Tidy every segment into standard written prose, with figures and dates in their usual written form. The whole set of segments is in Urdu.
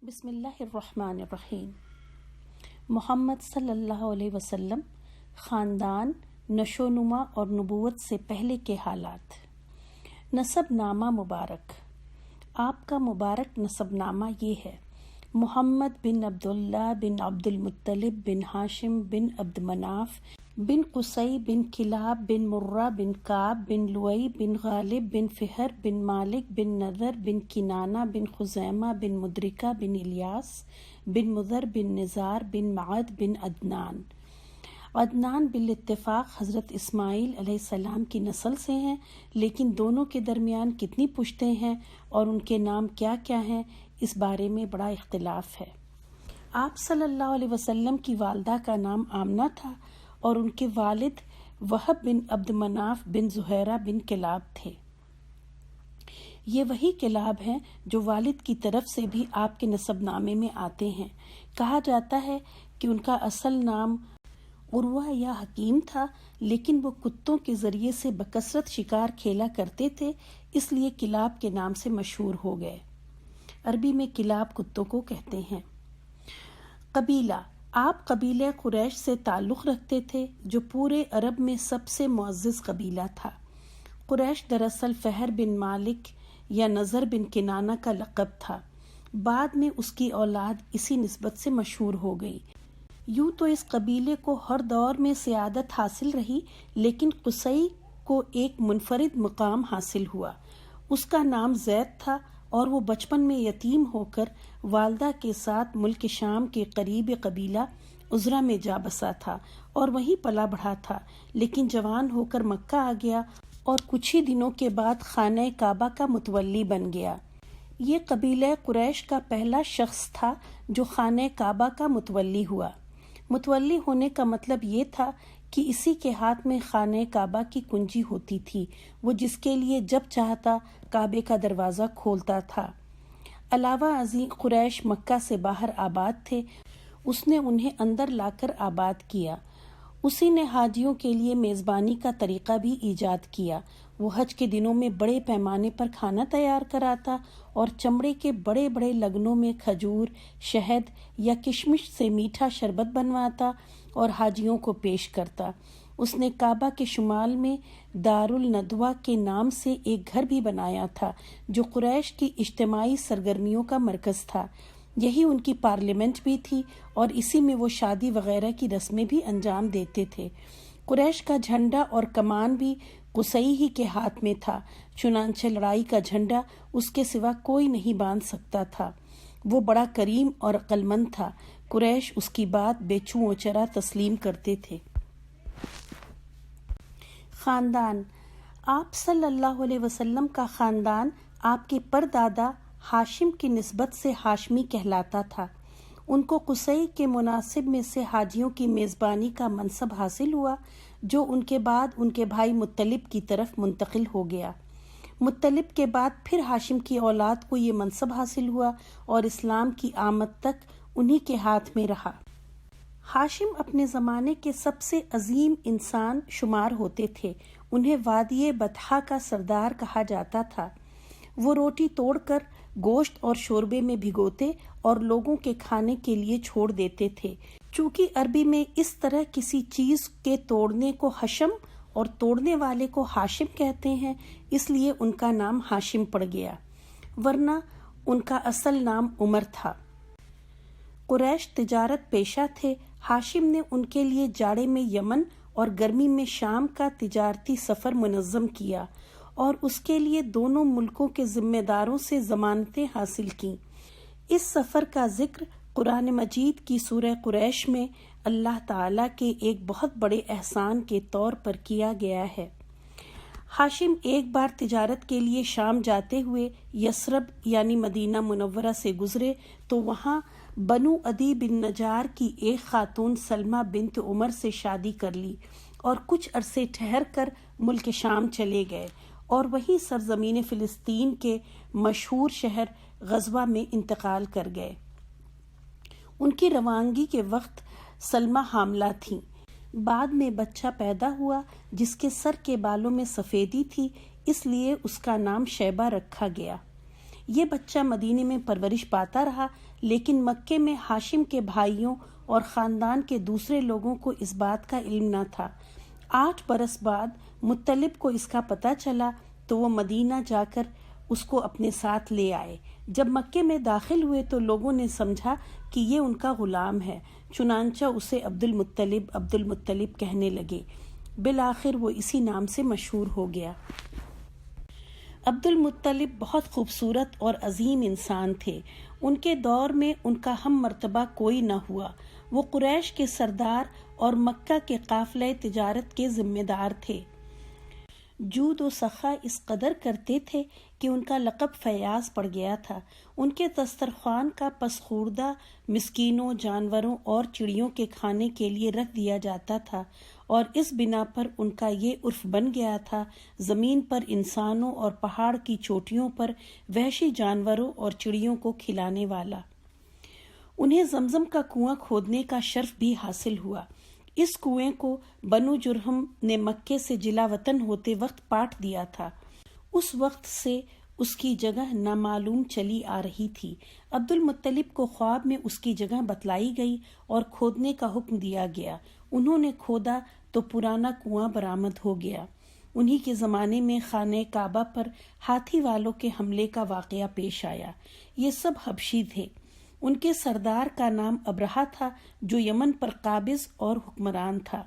بسم اللہ الرحمن الرحیم۔ محمد صلی اللہ علیہ وسلم، خاندان، نشو و نما اور نبوت سے پہلے کے حالات۔ نسب نامہ مبارک۔ آپ کا مبارک نسب نامہ یہ ہے: محمد بن عبداللہ بن عبد المطلب بن ہاشم بن عبد مناف بن قصی بن کلاب بن مرہ بن کعب بن لؤی بن غالب بن فہر بن مالک بن نضر بن کنانہ بن خزیمہ بن مدرکہ بن الیاس بن مضر بن نزار بن معد بن عدنان۔ عدنان بالاتفاق حضرت اسماعیل علیہ السلام کی نسل سے ہیں، لیکن دونوں کے درمیان کتنی پشتیں ہیں اور ان کے نام کیا کیا ہیں، اس بارے میں بڑا اختلاف ہے۔ آپ صلی اللہ علیہ وسلم کی والدہ کا نام آمنہ تھا اور ان کے والد وہب بن عبد مناف بن زہیرہ بن کلاب تھے۔ یہ وہی کلاب ہیں جو والد کی طرف سے بھی آپ کے نسب نامے میں آتے ہیں۔ کہا جاتا ہے کہ ان کا اصل نام عروہ یا حکیم تھا، لیکن وہ کتوں کے ذریعے سے بکثرت شکار کھیلا کرتے تھے، اس لیے کلاب کے نام سے مشہور ہو گئے۔ عربی میں کلاب کتوں کو کہتے ہیں۔ قبیلہ: آپ قبیلہ قریش سے تعلق رکھتے تھے، جو پورے عرب میں سب سے معزز قبیلہ تھا۔ قریش دراصل فہر بن مالک یا نضر بن کنانہ کا لقب تھا، بعد میں اس کی اولاد اسی نسبت سے مشہور ہو گئی۔ یوں تو اس قبیلے کو ہر دور میں سیادت حاصل رہی، لیکن قصی کو ایک منفرد مقام حاصل ہوا۔ اس کا نام زید تھا اور وہ بچپن میں یتیم ہو کر والدہ کے ساتھ ملک شام کے قریب قبیلہ عذرہ میں جا بسا تھا اور وہیں پلا بڑھا تھا، لیکن جوان ہو کر مکہ آ گیا اور کچھ ہی دنوں کے بعد خانہ کعبہ کا متولی بن گیا۔ یہ قبیلہ قریش کا پہلا شخص تھا جو خانہ کعبہ کا متولی ہوا۔ متولی ہونے کا مطلب یہ تھا کہ اسی کے ہاتھ میں خانہ کعبہ کی کنجی ہوتی تھی، وہ جس کے لیے جب چاہتا کعبے کا دروازہ کھولتا تھا۔ علاوہ ازیں قریش مکہ سے باہر آباد تھے، اس نے انہیں اندر لا کر آباد کیا۔ اسی نے حاجیوں کے لیے میزبانی کا طریقہ بھی ایجاد کیا۔ وہ حج کے دنوں میں بڑے پیمانے پر کھانا تیار کراتا اور چمڑے کے بڑے بڑے لگنوں میں کھجور، شہد یا کشمش سے میٹھا شربت بنواتا اور حاجیوں کو پیش کرتا۔ اس نے کعبہ کے شمال میں دار الندوہ کے نام سے ایک گھر بھی بنایا تھا، جو قریش کی اجتماعی سرگرمیوں کا مرکز تھا۔ یہی ان کی پارلیمنٹ بھی تھی اور اسی میں وہ شادی وغیرہ کی رسمیں بھی انجام دیتے تھے۔ قریش کا جھنڈا اور کمان بھی قصی ہی کے ہاتھ میں تھا، چنانچہ لڑائی کا جھنڈا اس کے سوا کوئی نہیں باندھ سکتا تھا۔ وہ بڑا کریم اور عقل مند تھا، قریش اس کی بات بے چوں و چرا تسلیم کرتے تھے۔ خاندان: آپ صلی اللہ علیہ وسلم کا خاندان آپ کے پردادا ہاشم کی نسبت سے ہاشمی کہلاتا تھا۔ ان کو قصی کے مناسب میں سے حاجیوں کی میزبانی کا منصب حاصل ہوا، جو ان کے بعد ان کے بھائی مطلب کی طرف منتقل ہو گیا۔ مطلب کے بعد پھر ہاشم کی اولاد کو یہ منصب حاصل ہوا اور اسلام کی آمد تک انہی کے ہاتھ میں رہا۔ ہاشم اپنے زمانے کے سب سے عظیم انسان شمار ہوتے تھے۔ انہیں وادی بطحا کا سردار کہا جاتا تھا۔ وہ روٹی توڑ کر گوشت اور شوربے میں بھگوتے اور لوگوں کے کھانے کے لیے چھوڑ دیتے تھے۔ چونکہ عربی میں اس طرح کسی چیز کے توڑنے کو حشم اور توڑنے والے کو ہاشم کہتے ہیں، اس لیے ان کا نام ہاشم پڑ گیا، ورنہ ان کا اصل نام عمر تھا۔ قریش تجارت پیشہ تھے۔ ہاشم نے ان کے لیے جاڑے میں یمن اور گرمی میں شام کا تجارتی سفر منظم کیا اور اس کے لیے دونوں ملکوں کے ذمہ داروں سے ضمانتیں حاصل کیں۔ اس سفر کا ذکر قرآن مجید کی سورہ قریش میں اللہ تعالیٰ کے ایک بہت بڑے احسان کے طور پر کیا گیا ہے۔ ہاشم ایک بار تجارت کے لیے شام جاتے ہوئے یثرب یعنی مدینہ منورہ سے گزرے تو وہاں بنو عدی بن نجار کی ایک خاتون سلمہ بنت عمر سے شادی کر لی اور کچھ عرصے ٹھہر کر ملک شام چلے گئے اور وہیں سرزمین فلسطین کے مشہور شہر غزوہ میں انتقال کر گئے۔ ان کی روانگی کے وقت سلمہ حاملہ تھیں۔ بعد میں بچہ پیدا ہوا جس کے سر کے بالوں میں سفیدی تھی، اس لیے اس کا نام شیبہ رکھا گیا۔ یہ بچہ مدینے میں پرورش پاتا رہا، لیکن مکے میں ہاشم کے بھائیوں اور خاندان کے دوسرے لوگوں کو اس بات کا علم نہ تھا۔ 8 برس بعد مطلب کو اس کا پتہ چلا تو وہ مدینہ جا کر اس کو اپنے ساتھ لے آئے۔ جب مکے میں داخل ہوئے تو لوگوں نے سمجھا کہ یہ ان کا غلام ہے، چنانچہ اسے عبد المطلب کہنے لگے۔ بالآخر وہ اسی نام سے مشہور ہو گیا۔ عبد المطلب بہت خوبصورت اور عظیم انسان تھے۔ ان کے دور میں ان کا ہم مرتبہ کوئی نہ ہوا۔ وہ قریش کے سردار اور مکہ کے قافلہ تجارت کے ذمہ دار تھے۔ جود و سخا اس قدر کرتے تھے کہ ان کا لقب فیاض پڑ گیا تھا۔ ان کے دسترخوان کا پس خوردہ مسکینوں، جانوروں اور چڑیوں کے کھانے کے لیے رکھ دیا جاتا تھا، اور اس بنا پر ان کا یہ عرف بن گیا تھا، زمین پر انسانوں اور پہاڑ کی چوٹیوں پر وحشی جانوروں اور چڑیوں کو کھلانے والا۔ انہیں زمزم کا کنواں کھودنے کا شرف بھی حاصل ہوا۔ اس کنویں کو بنو جرہم نے مکے سے جلا وطن ہوتے وقت پاٹ دیا تھا۔ اس وقت سے اس کی جگہ نامعلوم چلی آ رہی تھی۔ عبد المطلب کو خواب میں اس کی جگہ بتلائی گئی اور کھودنے کا حکم دیا گیا۔ انہوں نے کھودا تو پرانا کنواں برآمد ہو گیا۔ انہی کے زمانے میں خانہ کعبہ پر ہاتھی والوں کے حملے کا واقعہ پیش آیا۔ یہ سب حبشی تھے۔ ان کے سردار کا نام ابرہہ تھا، جو یمن پر قابض اور حکمران تھا۔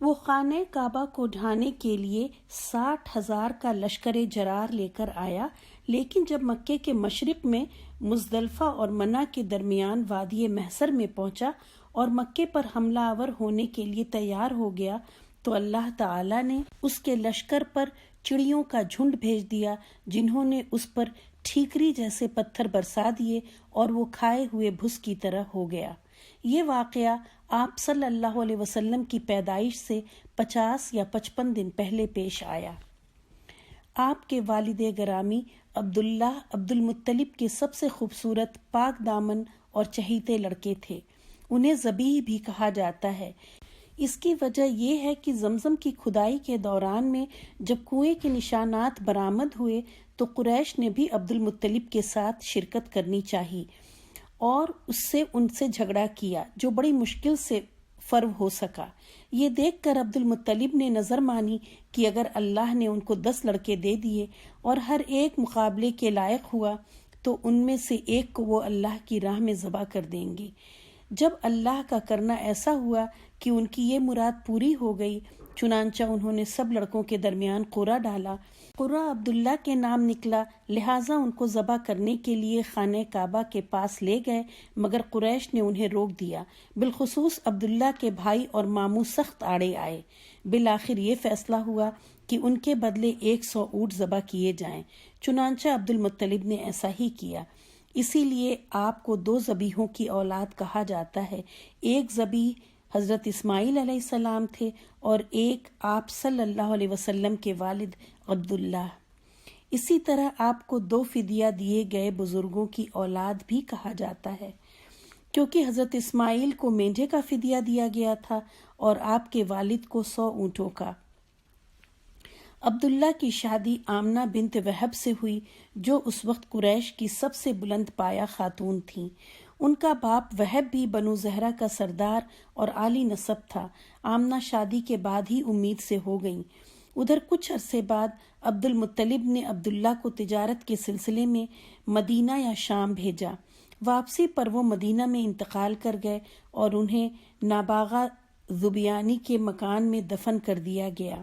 وہ خانہ کعبہ کو ڈھانے کے لیے 60,000 کا لشکر جرار لے کر آیا، لیکن جب مکے کے مشرق میں مزدلفہ اور منی کے درمیان وادی محصر میں پہنچا اور مکے پر حملہ آور ہونے کے لیے تیار ہو گیا تو اللہ تعالی نے اس کے لشکر پر چڑیوں کا جھنڈ بھیج دیا، جنہوں نے اس پر ٹھیکری جیسے پتھر برسا دیے اور وہ کھائے ہوئے بھس کی طرح ہو گیا۔ یہ واقعہ آپ صلی اللہ علیہ وسلم کی پیدائش سے 50 یا 55 دن پہلے پیش آیا۔ آپ کے والد گرامی عبداللہ عبد المطلب کے سب سے خوبصورت، پاک دامن اور چہیتے لڑکے تھے۔ انہیں ذبیح بھی کہا جاتا ہے۔ اس کی وجہ یہ ہے کہ زمزم کی کھدائی کے دوران میں جب کنویں کے نشانات برآمد ہوئے تو قریش نے بھی عبد المطلب کے ساتھ شرکت کرنی چاہی اور ان سے جھگڑا کیا، جو بڑی مشکل سے فرو ہو سکا۔ یہ دیکھ کر عبد المطلب نے نظر مانی کہ اگر اللہ نے ان کو 10 لڑکے دے دیے اور ہر ایک مقابلے کے لائق ہوا تو ان میں سے ایک کو وہ اللہ کی راہ میں ذبح کر دیں گے۔ جب اللہ کا کرنا ایسا ہوا کہ ان کی یہ مراد پوری ہو گئی، چنانچہ انہوں نے سب لڑکوں کے درمیان قرعہ ڈالا۔ قرعہ عبداللہ کے نام نکلا، لہٰذا ان کو ذبح کرنے کے لیے خانہ کعبہ کے پاس لے گئے، مگر قریش نے انہیں روک دیا۔ بالخصوص عبداللہ کے بھائی اور ماموں سخت آڑے آئے۔ بالآخر یہ فیصلہ ہوا کہ ان کے بدلے 100 اونٹ ذبح کیے جائیں، چنانچہ عبد المطلب نے ایسا ہی کیا۔ اسی لیے آپ کو 2 ذبیحوں کی اولاد کہا جاتا ہے، ایک ذبیح حضرت اسماعیل علیہ السلام تھے اور ایک آپ صلی اللہ علیہ وسلم کے والد عبداللہ۔ اسی طرح آپ کو 2 فدیہ دیے گئے بزرگوں کی اولاد بھی کہا جاتا ہے، کیونکہ حضرت اسماعیل کو مینڈھے کا فدیہ دیا گیا تھا اور آپ کے والد کو 100 اونٹوں کا۔ عبداللہ کی شادی آمنہ بنت وہب سے ہوئی، جو اس وقت قریش کی سب سے بلند پایہ خاتون تھیں۔ ان کا باپ وہب بھی بنو زہرہ کا سردار اور عالی نسب تھا۔ آمنہ شادی کے بعد ہی امید سے ہو گئیں۔ ادھر کچھ عرصے بعد عبد المطلب نے عبداللہ کو تجارت کے سلسلے میں مدینہ یا شام بھیجا۔ واپسی پر وہ مدینہ میں انتقال کر گئے اور انہیں ناباغہ ذبیانی کے مکان میں دفن کر دیا گیا۔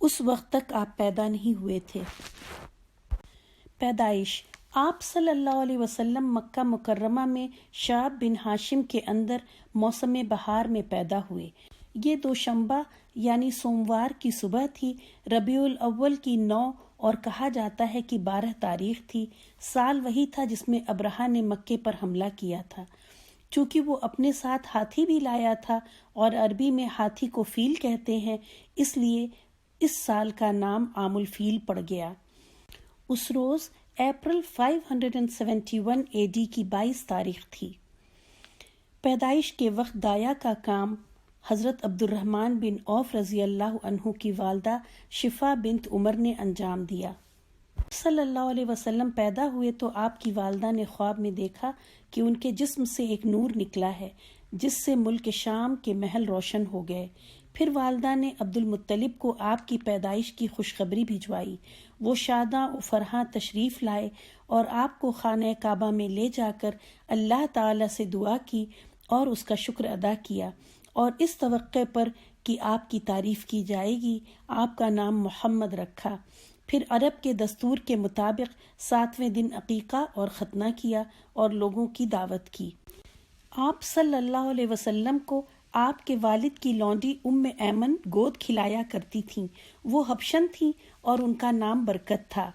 اس وقت تک آپ پیدا نہیں ہوئے تھے۔ پیدائش: آپ صلی اللہ علیہ وسلم مکہ مکرمہ میں شعب بن ہاشم کے اندر موسم بہار میں پیدا ہوئے۔ یہ دوشنبہ یعنی سوموار کی صبح تھی۔ ربیع الاول کی 9 اور کہا جاتا ہے کہ 12 تاریخ تھی۔ سال وہی تھا جس میں ابرہہ نے مکے پر حملہ کیا تھا۔ چونکہ وہ اپنے ساتھ ہاتھی بھی لایا تھا اور عربی میں ہاتھی کو فیل کہتے ہیں، اس لیے اس سال کا نام عام الفیل پڑ گیا۔ اس روز اپریل 571 AD کی 22 تاریخ تھی۔ پیدائش کے وقت دایا کا کام حضرت عبد الرحمن بن عوف رضی اللہ عنہ کی والدہ شفا بنت عمر نے انجام دیا۔ صلی اللہ علیہ وسلم پیدا ہوئے تو آپ کی والدہ نے خواب میں دیکھا کہ ان کے جسم سے ایک نور نکلا ہے جس سے ملک شام کے محل روشن ہو گئے۔ پھر والدہ نے عبد المطلب کو آپ کی پیدائش کی خوشخبری بھجوائی۔ وہ شاداں و فرحاں تشریف لائے اور آپ کو خانہ کعبہ میں لے جا کر اللہ تعالی سے دعا کی اور اس کا شکر ادا کیا، اور اس توقع پر کہ آپ کی تعریف کی جائے گی آپ کا نام محمد رکھا۔ پھر عرب کے دستور کے مطابق 7ویں دن عقیقہ اور ختنہ کیا اور لوگوں کی دعوت کی۔ آپ صلی اللہ علیہ وسلم کو آپ کے والد کی لونڈی ایمن گود کھلایا کرتی تھیں۔ وہ حبشن تھیں اور ان کا نام برکت تھا۔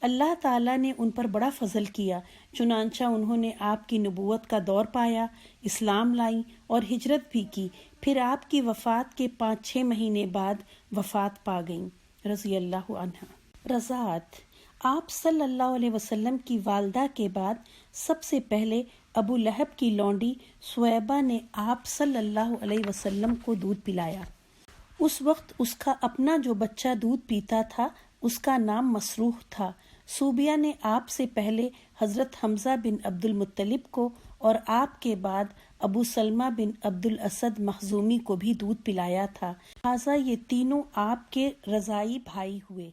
اللہ تعالیٰ نے ان پر بڑا فضل کیا، چنانچہ انہوں نے آپ کی نبوت کا دور پایا، اسلام لائیں اور ہجرت بھی کی۔ پھر آپ کی وفات کے 5-6 مہینے بعد وفات پا گئیں، رضی اللہ عنہ۔ رضاعت: آپ صلی اللہ علیہ وسلم کی والدہ کے بعد سب سے پہلے ابو لہب کی لونڈی سویبہ نے آپ صلی اللہ علیہ وسلم کو دودھ پلایا۔ اس وقت اس کا اپنا جو بچہ دودھ پیتا تھا اس کا نام مسروح تھا۔ صوبیہ نے آپ سے پہلے حضرت حمزہ بن عبد المطلب کو اور آپ کے بعد ابو سلمہ بن عبد الاسد مخزومی کو بھی دودھ پلایا تھا، لہٰذا یہ تینوں آپ کے رضاعی بھائی ہوئے۔